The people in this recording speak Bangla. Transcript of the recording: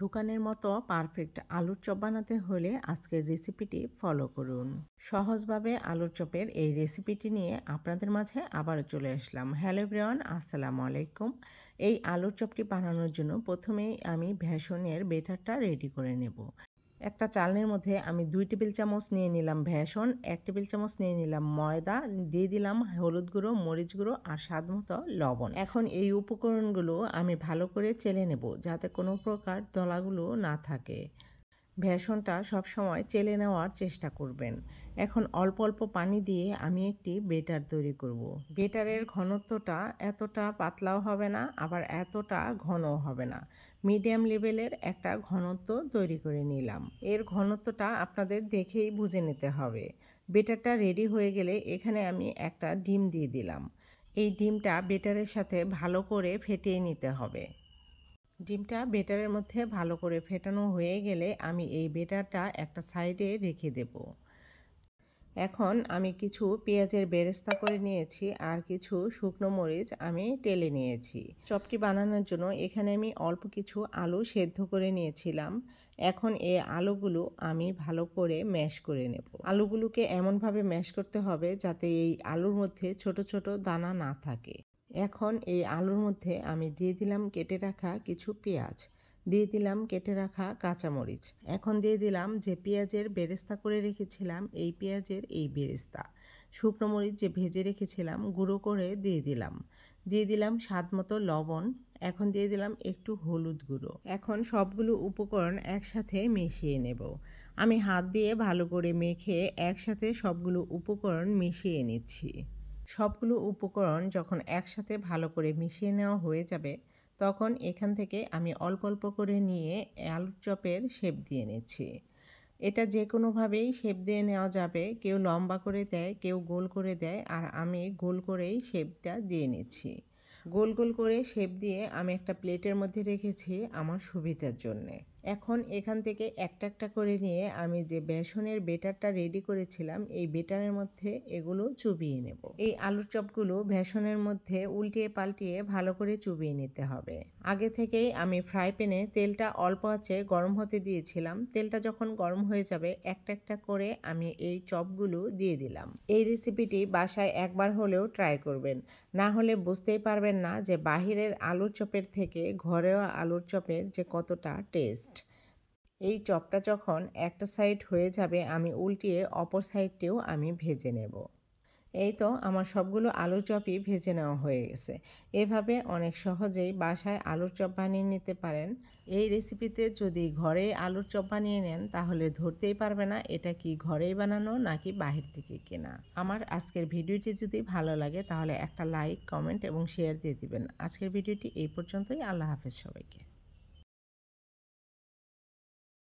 দোকানের মতো পারফেক্ট আলুর চপ বানাতে হলে আজকের রেসিপিটি ফলো করুন। সহজভাবে আলুর চপের এই রেসিপিটি নিয়ে আপনাদের মাঝে আবারও চলে আসলাম। হ্যালো এভরিওয়ান, আসসালামু আলাইকুম। এই আলুর চপটি বানানোর জন্য প্রথমেই আমি বেসনের বেটারটা রেডি করে নেব। একটা চালনির মধ্যে আমি 2 টেবিল চামচ নিয়ে নিলাম বেসন, 1 টেবিল চামচ নিয়ে নিলাম ময়দা, দিয়ে দিলাম হলুদ গুঁড়ো, মরিচ গুঁড়ো আর স্বাদ মতো লবণ। এখন এই উপকরণগুলো আমি ভালো করে চেলে নেব যাতে কোনো প্রকার দলাগুলো না থাকে। বেসনটা সবসময় চেলে নেওয়ার চেষ্টা করবেন। এখন অল্প অল্প পানি দিয়ে আমি একটি বেটার তৈরি করব। বেটারের ঘনত্বটা এতটা পাতলাও হবে না, আবার এতটা ঘনও হবে না, মিডিয়াম লেভেলের একটা ঘনত্ব তৈরি করে নিলাম। এর ঘনত্বটা আপনাদের দেখেই বুঝে নিতে হবে। বেটারটা রেডি হয়ে গেলে এখানে আমি একটা ডিম দিয়ে দিলাম। এই ডিমটা বেটারের সাথে ভালো করে ফেটিয়ে নিতে হবে। ডিমটা বেটারের মধ্যে ভালো করে ফেটানো হয়ে গেলে আমি এই বেটারটা একটা সাইডে রেখে দেব। এখন আমি কিছু পেঁয়াজের বেরেস্তা করে নিয়েছি আর কিছু শুকনো মরিচ আমি টেলে নিয়েছি। চপটি বানানোর জন্য এখানে আমি অল্প কিছু আলু সেদ্ধ করে নিয়েছিলাম। এখন এই আলুগুলো আমি ভালো করে ম্যাশ করে নেব। আলুগুলোকে এমনভাবে ম্যাশ করতে হবে যাতে এই আলুর মধ্যে ছোট ছোট দানা না থাকে। এখন এই আলুর মধ্যে আমি দিয়ে দিলাম কেটে রাখা কিছু পেঁয়াজ, দিয়ে দিলাম কেটে রাখা কাঁচামরিচ, এখন দিয়ে দিলাম যে পেঁয়াজের বেরেস্তা করে রেখেছিলাম এই পেঁয়াজের এই বেরেস্তা, শুকনো মরিচ যে ভেজে রেখেছিলাম গুঁড়ো করে দিয়ে দিলাম স্বাদ মতো লবণ, এখন দিয়ে দিলাম একটু হলুদ গুঁড়ো। এখন সবগুলো উপকরণ একসাথে মিশিয়ে নেব। আমি হাত দিয়ে ভালো করে মেখে একসাথে সবগুলো উপকরণ মিশিয়ে নিচ্ছি। সবগুলো উপকরণ যখন একসাথে ভালো করে মিশিয়ে নেওয়া হয়ে যাবে তখন এখান থেকে আমি অল্প অল্প করে নিয়ে আলুর চপের শেপ দিয়ে নিচ্ছি। এটা যে কোনোভাবেই শেপ দিয়ে নেওয়া যাবে, কেউ লম্বা করে দেয়, কেউ গোল করে দেয়, আর আমি গোল করেই শেপটা দিয়ে নিচ্ছি। গোল গোল করে শেপ দিয়ে আমি একটা প্লেটের মধ্যে রেখেছি আমার সুবিধার জন্যে। এখন এখান থেকে একটা একটা করে নিয়ে আমি যে বেসনের বেটারটা রেডি করেছিলাম এই বেটারের মধ্যে এগুলো চুবিয়ে নেব। এই আলুর চপগুলো বেসনের মধ্যে উল্টিয়ে পাল্টিয়ে ভালো করে চুবিয়ে নিতে হবে। আগে থেকেই আমি ফ্রাই প্যানে তেলটা অল্প আঁচে গরম হতে দিয়েছিলাম। তেলটা যখন গরম হয়ে যাবে একটা একটা করে আমি এই চপগুলো দিয়ে দিলাম। এই রেসিপিটি বাসায় একবার হলেও ট্রাই করবেন, না হলে বুঝতেই পারবেন না যে বাহিরের আলুর চপের থেকে ঘরোয়া আলুর চপের যে কতটা টেস্ট। এই চপটা যখন একটা সাইড হয়ে যাবে আমি উল্টিয়ে অপর সাইডটিও আমি ভেজে নেব। এই তো আমার সবগুলো আলুর চপই ভেজে নেওয়া হয়ে গেছে। এভাবে অনেক সহজেই বাসায় আলুর চপ বানিয়ে নিতে পারেন। এই রেসিপিতে যদি ঘরে আলুর চপ বানিয়ে নেন তাহলে ধরতেই পারবে না এটা কি ঘরেই বানানো নাকি বাহির থেকে কেনা। আমার আজকের ভিডিওটি যদি ভালো লাগে তাহলে একটা লাইক, কমেন্ট এবং শেয়ার দিয়ে দিবেন। আজকের ভিডিওটি এই পর্যন্তই। আল্লাহ হাফেজ সবাইকে।